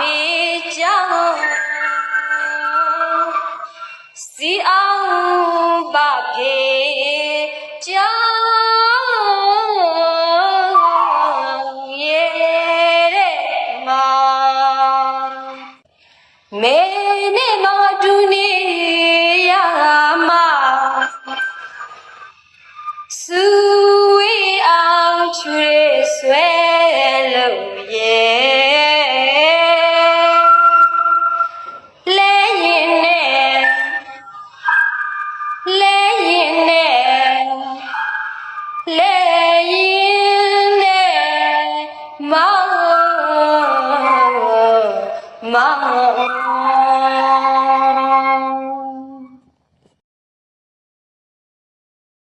လေးကြောင့်စီအောင်ပါဖေကြောင့်ရဲ့တဲ့မှာမဲနဲ့မတူနေရမှာစူဝေးအောင်ချွေဆွဲလို့ရဲ့လဲရင်နဲ့လဲရင်နဲ့လဲရင်နဲ့မောင်